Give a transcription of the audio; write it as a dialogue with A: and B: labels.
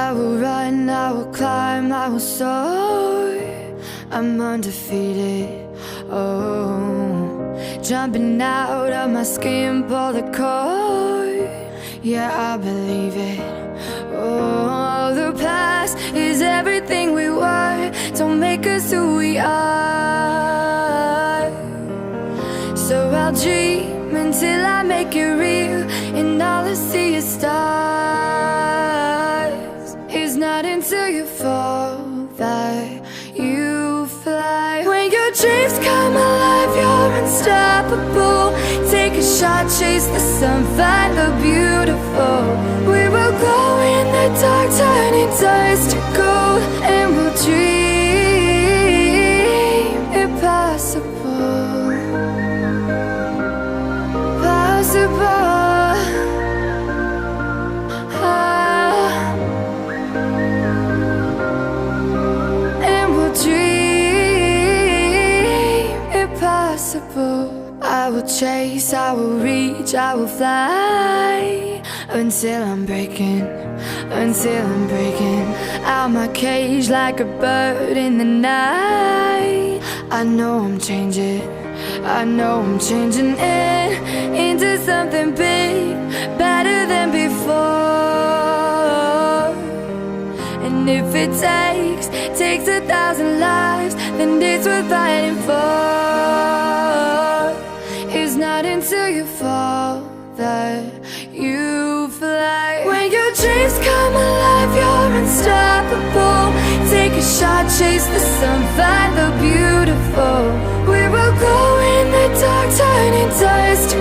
A: I will run, I will climb, I will soar. I'm undefeated, oh. Jumping out of my skin, pull the cord. Yeah, I believe it. Oh, the past is everything we were. Don't make us who we are. So I'll dream until I make it real, and all I see is stars. It's not until you fall that you fly. When your dreams come alive, you're unstoppable. Take a shot, chase the sun, find the beautiful. We will glow in the dark, turning dust to gold, and we'll dream impossible. And we'll dream impossible. I will chase, I will reach, I will fly until I'm breaking out my cage like a bird in the night. I know I'm changing into something big, better than before. And if it takes 1,000 lives, then it's worth fighting for. It's not until you fall that you fly. When your dreams come alive, you're unstoppable. Take a shot, chase the sun, find the beautiful. We will go in the dark, turning dust to